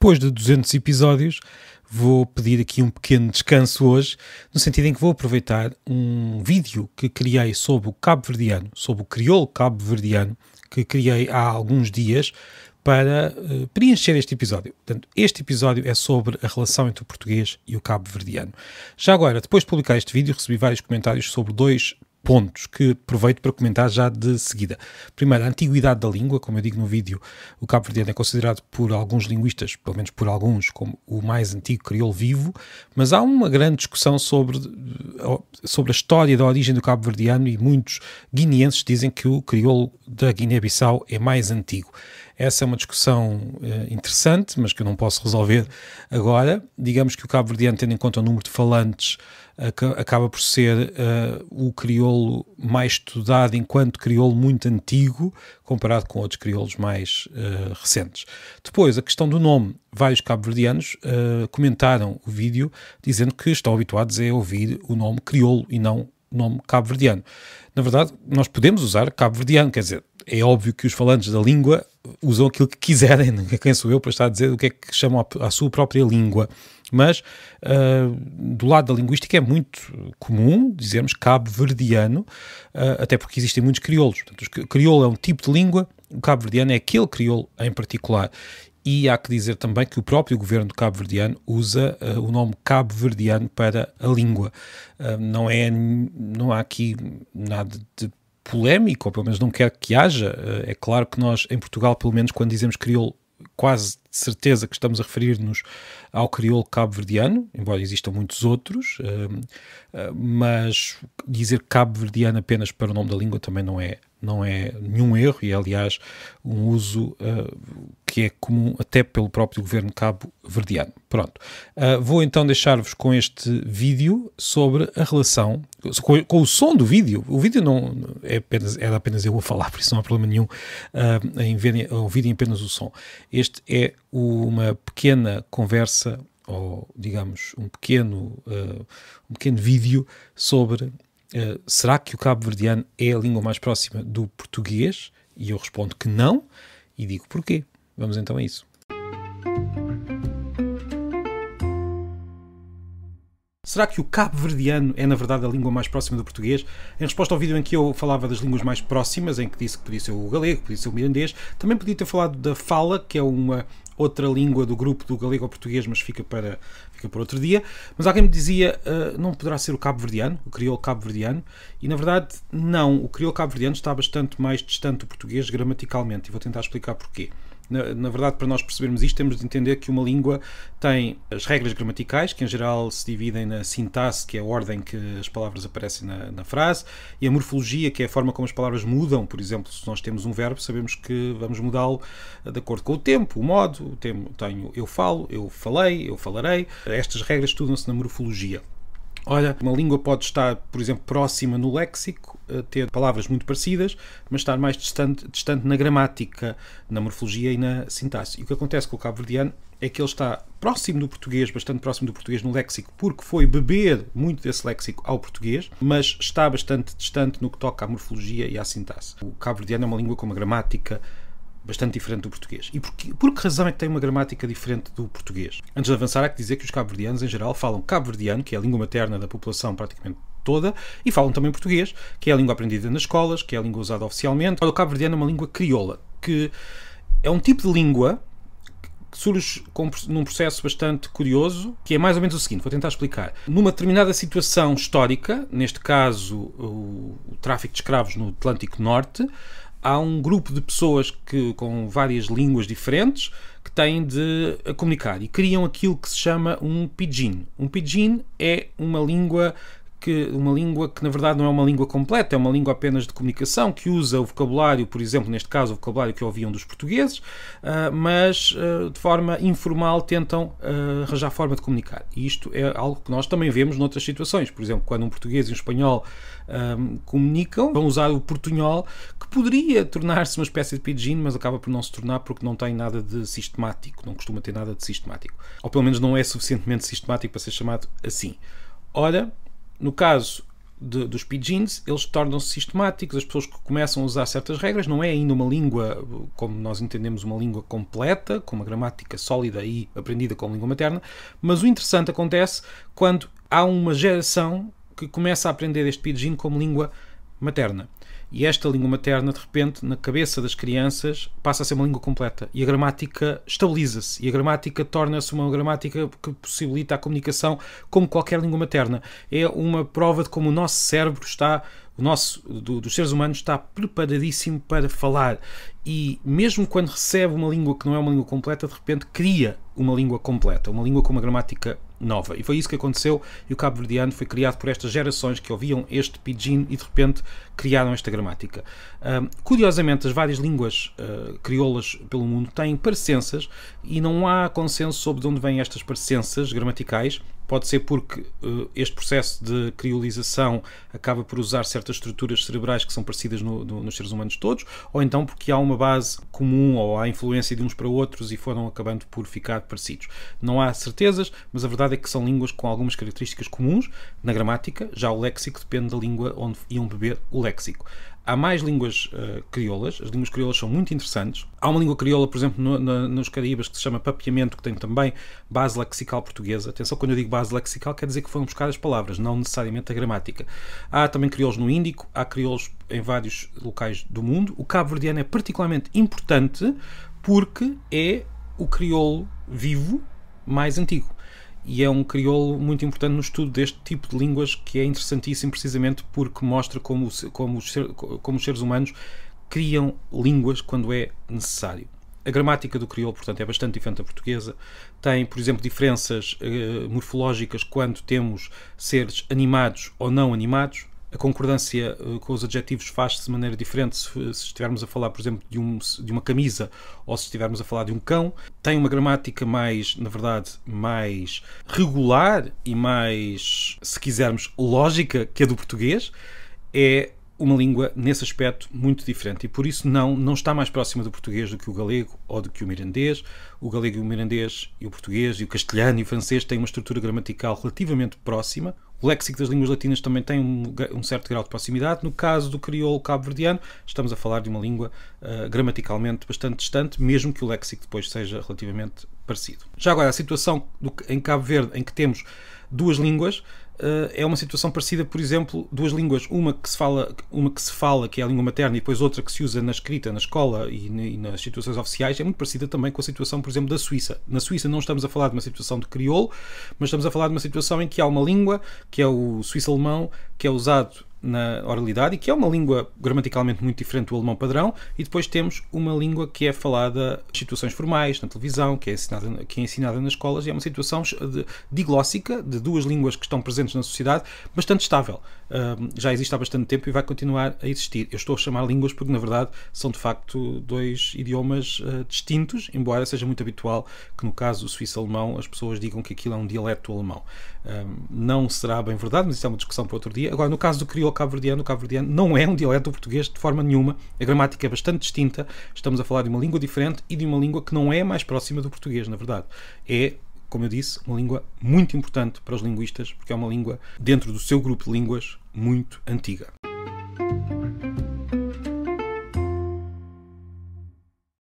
depois de 200 episódios, vou pedir aqui um pequeno descanso hoje, no sentido em que vou aproveitar um vídeo que criei sobre o cabo-verdiano, sobre o crioulo cabo-verdiano, que criei há alguns dias para preencher este episódio. Portanto, este episódio é sobre a relação entre o português e o cabo-verdiano. Já agora, depois de publicar este vídeo, recebi vários comentários sobre dois pontos que aproveito para comentar já de seguida. Primeiro, a antiguidade da língua. Como eu digo no vídeo, o cabo-verdiano é considerado por alguns linguistas, pelo menos por alguns, como o mais antigo crioulo vivo, mas há uma grande discussão sobre a história da origem do cabo-verdiano e muitos guineenses dizem que o crioulo da Guiné-Bissau é mais antigo. Essa é uma discussão interessante, mas que eu não posso resolver agora. Digamos que o cabo-verdiano, tendo em conta o número de falantes, acaba por ser o crioulo mais estudado enquanto crioulo muito antigo, comparado com outros crioulos mais recentes. Depois, a questão do nome. Vários cabo-verdianos comentaram o vídeo dizendo que estão habituados a ouvir o nome crioulo e não o nome cabo-verdiano. Na verdade, nós podemos usar cabo-verdiano, quer dizer, é óbvio que os falantes da língua usam aquilo que quiserem, quem sou eu para estar a dizer o que é que chamam à sua própria língua, mas do lado da linguística é muito comum dizermos cabo-verdiano, até porque existem muitos crioulos. Portanto, o crioulo é um tipo de língua, o cabo-verdiano é aquele crioulo em particular. E há que dizer também que o próprio governo do cabo-verdiano usa o nome cabo-verdiano para a língua. Não há aqui nada de polémico, ou pelo menos não quero que haja. É claro que nós, em Portugal, pelo menos quando dizemos crioulo, quase de certeza que estamos a referir-nos ao crioulo cabo-verdiano, embora existam muitos outros, mas dizer cabo-verdiano apenas para o nome da língua também não é nenhum erro, e é, aliás, um uso que é comum até pelo próprio governo cabo-verdiano. Pronto. Vou então deixar-vos com este vídeo sobre a relação, com o som do vídeo. O vídeo não era apenas eu a falar, por isso não há problema nenhum em ouvirem apenas o som. Este é uma pequena conversa, ou digamos, um pequeno vídeo sobre será que o cabo-verdiano é a língua mais próxima do português? E eu respondo que não, e digo porquê. Vamos então a isso. Será que o cabo-verdiano é, na verdade, a língua mais próxima do português? Em resposta ao vídeo em que eu falava das línguas mais próximas, em que disse que podia ser o galego, podia ser o mirandês, também podia ter falado da fala, que é uma outra língua do grupo do galego ao português, mas fica para outro dia. Mas alguém me dizia, não poderá ser o cabo-verdiano, o crioulo cabo-verdiano? E, na verdade, não. O crioulo cabo-verdiano está bastante mais distante do português gramaticalmente, e vou tentar explicar porquê. Na verdade, para nós percebermos isto, temos de entender que uma língua tem as regras gramaticais, que em geral se dividem na sintaxe, que é a ordem que as palavras aparecem na frase, e a morfologia, que é a forma como as palavras mudam. Por exemplo, se nós temos um verbo, sabemos que vamos mudá-lo de acordo com o tempo, o modo. Tenho eu falo, eu falei, eu falarei. Estas regras estudam-se na morfologia. Olha, uma língua pode estar, por exemplo, próxima no léxico, ter palavras muito parecidas, mas estar mais distante na gramática, na morfologia e na sintaxe. E o que acontece com o cabo-verdiano é que ele está próximo do português, bastante próximo do português no léxico, porque foi beber muito desse léxico ao português, mas está bastante distante no que toca à morfologia e à sintaxe. O cabo-verdiano é uma língua com uma gramática bastante diferente do português. E por que razão é que tem uma gramática diferente do português? Antes de avançar, há que dizer que os cabo-verdianos, em geral, falam cabo-verdiano, que é a língua materna da população praticamente toda, e falam também português, que é a língua aprendida nas escolas, que é a língua usada oficialmente. O cabo-verdiano é uma língua crioula, que é um tipo de língua que surge num processo bastante curioso, que é mais ou menos o seguinte, vou tentar explicar. Numa determinada situação histórica, neste caso o tráfico de escravos no Atlântico Norte, há um grupo de pessoas com várias línguas diferentes que têm de comunicar e criam aquilo que se chama um pidgin. Um pidgin é uma língua que na verdade não é uma língua completa, é uma língua apenas de comunicação, que usa o vocabulário, por exemplo, neste caso o vocabulário que ouviam dos portugueses, mas de forma informal tentam arranjar forma de comunicar. E isto é algo que nós também vemos noutras situações. Por exemplo, quando um português e um espanhol comunicam, vão usar o portunhol, que poderia tornar-se uma espécie de pidgin, mas acaba por não se tornar porque não tem nada de sistemático, não costuma ter nada de sistemático. Ou pelo menos não é suficientemente sistemático para ser chamado assim. Ora, no caso dos pidgins, eles tornam-se sistemáticos, as pessoas começam a usar certas regras, não é ainda uma língua, como nós entendemos, uma língua completa, com uma gramática sólida e aprendida como língua materna, mas o interessante acontece quando há uma geração que começa a aprender este pidgin como língua materna. E esta língua materna, de repente, na cabeça das crianças, passa a ser uma língua completa. E a gramática estabiliza-se. E a gramática torna-se uma gramática que possibilita a comunicação como qualquer língua materna. É uma prova de como o nosso cérebro está, dos seres humanos, está preparadíssimo para falar. E mesmo quando recebe uma língua que não é uma língua completa, de repente cria uma língua completa, uma língua com uma gramática nova. E foi isso que aconteceu, e o cabo-verdiano foi criado por estas gerações que ouviam este pidgin e de repente criaram esta gramática. Curiosamente, as várias línguas crioulas pelo mundo têm parecenças e não há consenso sobre de onde vêm estas parecenças gramaticais. Pode ser porque este processo de criolização acaba por usar certas estruturas cerebrais que são parecidas nos seres humanos todos, ou então porque há uma base comum ou há influência de uns para outros e foram acabando por ficar parecidos. Não há certezas, mas a verdade é que são línguas com algumas características comuns na gramática. Já o léxico depende da língua onde iam beber o léxico. Há mais línguas crioulas. As línguas crioulas são muito interessantes. Há uma língua crioula, por exemplo, nos Caraíbas, que se chama papiamento, que tem também base lexical portuguesa. Atenção, quando eu digo base lexical, quer dizer que foram buscar as palavras, não necessariamente a gramática. Há também crioulos no Índico, há crioulos em vários locais do mundo. O cabo-verdiano é particularmente importante porque é o crioulo vivo mais antigo. E é um crioulo muito importante no estudo deste tipo de línguas, que é interessantíssimo precisamente porque mostra como os seres humanos criam línguas quando é necessário. A gramática do crioulo, portanto, é bastante diferente da portuguesa. Tem, por exemplo, diferenças morfológicas quando temos seres animados ou não animados. A concordância com os adjetivos faz-se de maneira diferente se estivermos a falar, por exemplo, de uma camisa ou se estivermos a falar de um cão. Tem uma gramática mais, na verdade, mais regular e mais, se quisermos, lógica que a do português. É uma língua, nesse aspecto, muito diferente e por isso não está mais próxima do português do que o galego ou do que o mirandês. O galego e o mirandês e o português e o castelhano e o francês têm uma estrutura gramatical relativamente próxima. O léxico das línguas latinas também tem um certo grau de proximidade. No caso do crioulo cabo-verdiano, estamos a falar de uma língua gramaticalmente bastante distante, mesmo que o léxico depois seja relativamente parecido. Já agora, a situação em Cabo Verde, em que temos duas línguas, é uma situação parecida, por exemplo, duas línguas, uma que se fala, que é a língua materna, e depois outra que se usa na escrita, na escola e nas situações oficiais, é muito parecida também com a situação, por exemplo, da Suíça. Na Suíça não estamos a falar de uma situação de crioulo, mas estamos a falar de uma situação em que há uma língua, que é o suíço-alemão, que é usado na oralidade e que é uma língua gramaticalmente muito diferente do alemão padrão, e depois temos uma língua que é falada em situações formais, na televisão, que é ensinada nas escolas, e é uma situação diglóssica de duas línguas que estão presentes na sociedade, bastante estável. Já existe há bastante tempo e vai continuar a existir. Eu estou a chamar línguas porque, na verdade, são de facto dois idiomas distintos, embora seja muito habitual que, no caso do suíço-alemão, as pessoas digam que aquilo é um dialeto alemão. Não será bem verdade, mas isso é uma discussão para outro dia. Agora, no caso do crioulo cabo-verdiano, o cabo-verdiano não é um dialeto do português de forma nenhuma. A gramática é bastante distinta. Estamos a falar de uma língua diferente e de uma língua que não é mais próxima do português, na verdade. É, como eu disse, uma língua muito importante para os linguistas, porque é uma língua, dentro do seu grupo de línguas, muito antiga.